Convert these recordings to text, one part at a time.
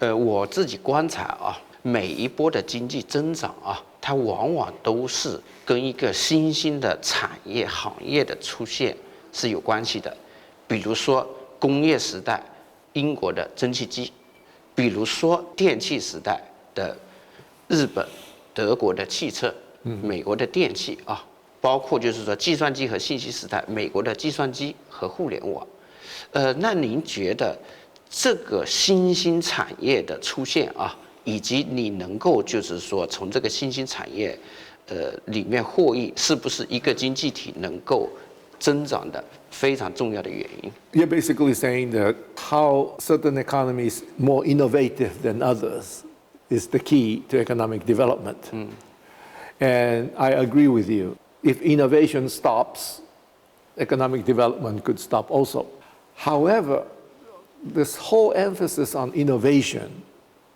我自己观察啊，每一波的经济增长啊，它往往都是跟一个新兴的产业行业的出现是有关系的。比如说工业时代，英国的蒸汽机；比如说电气时代的日本、德国的汽车，美国的电器啊，包括就是说计算机和信息时代，美国的计算机和互联网。那您觉得这个新兴产业的出现啊，以及你能够就是说从这个新兴产业里面获益，是不是一个经济体能够增长的非常重要的原因？ You're basically saying that how certain economies more innovative than others is the key to economic development. And I agree with you. If innovation stops, economic development could stop also. However, this whole emphasis on innovation,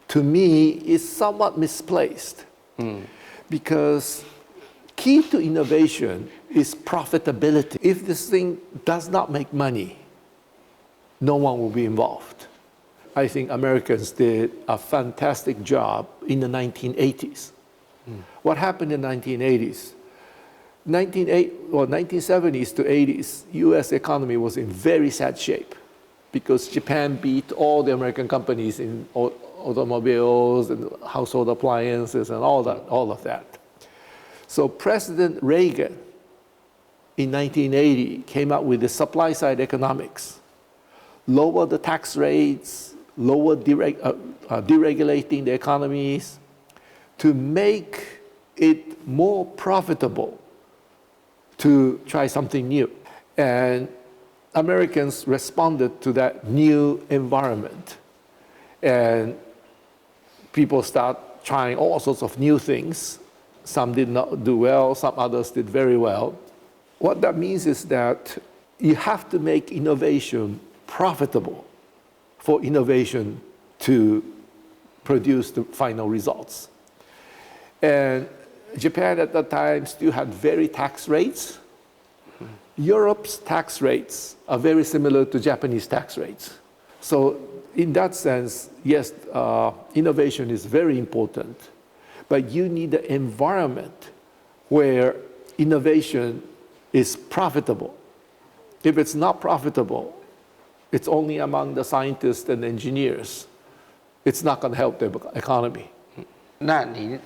to me, is somewhat misplaced. Because key to innovation is profitability. If this thing does not make money, no one will be involved. I think Americans did a fantastic job in the 1980s. What happened in the 1980s? 1970s to 80s, US economy was in very sad shape because Japan beat all the American companies in automobiles and household appliances and all of that. So President Reagan in 1980 came out with the supply side economics, lower the tax rates, deregulating the economies to make it more profitable to try something new. And Americans responded to that new environment. And people start trying all sorts of new things. Some did not do well, some others did very well. What that means is that you have to make innovation profitable for innovation to produce the final results. And Japan at that time still had very tax rates. Europe's tax rates are very similar to Japanese tax rates. So in that sense, yes, innovation is very important, but you need an environment where innovation is profitable. If it's not profitable, it's only among the scientists and engineers. It's not going to help the economy. 那您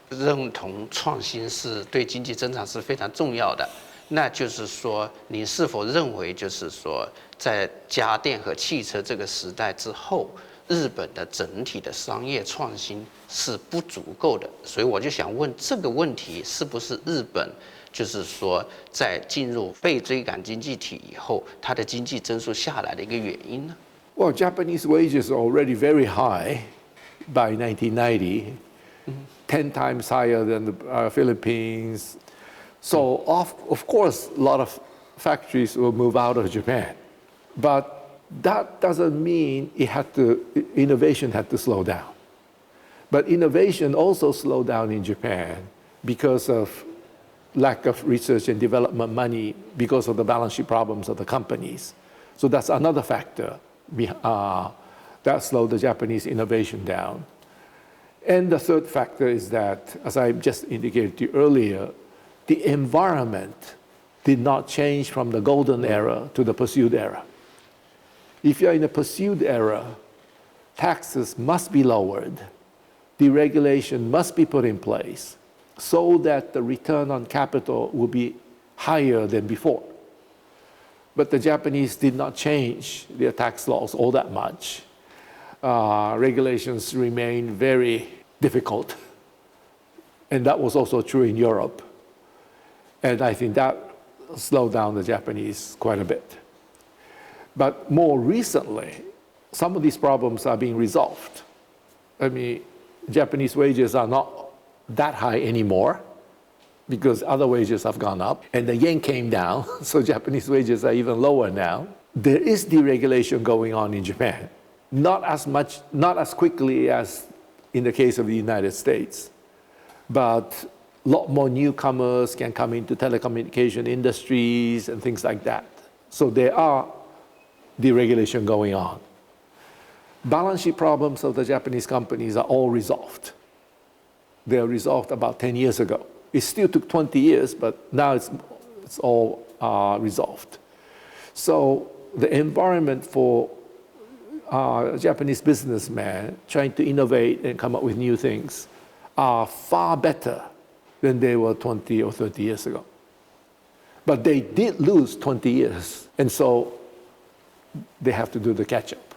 认同创新是对经济增长是非常重要的，那就是说，您是否认为，就是说，在家电和汽车这个时代之后，日本的整体的商业创新是不足够的？所以我就想问这个问题，是不是日本就是说在进入被追赶经济体以后，它的经济增速下来的一个原因呢？ Well, Japanese wages are already very high by 1990. 10 times higher than the Philippines. So of course, a lot of factories will move out of Japan. But that doesn't mean innovation had to slow down. But innovation also slowed down in Japan because of lack of research and development money, because of the balance sheet problems of the companies. So that's another factor that slowed the Japanese innovation down. And the third factor is that, as I just indicated to you earlier, the environment did not change from the golden era to the pursued era. If you're in the pursued era, taxes must be lowered, deregulation must be put in place so that the return on capital will be higher than before. But the Japanese did not change their tax laws all that much. Regulations remain very difficult. And that was also true in Europe. And I think that slowed down the Japanese quite a bit. But more recently, some of these problems are being resolved. I mean, Japanese wages are not that high anymore because other wages have gone up. And the yen came down, so Japanese wages are even lower now. There is deregulation going on in Japan. Not as quickly as in the case of the United States, but a lot more newcomers can come into telecommunication industries and things like that. So there are deregulation going on. balance sheet problems of the Japanese companies are all resolved. They are resolved about 10 years ago. It still took 20 years, but now it's all resolved. So the environment for Japanese businessmen trying to innovate and come up with new things are far better than they were 20 or 30 years ago. But they did lose 20 years, and so they have to do the catch-up.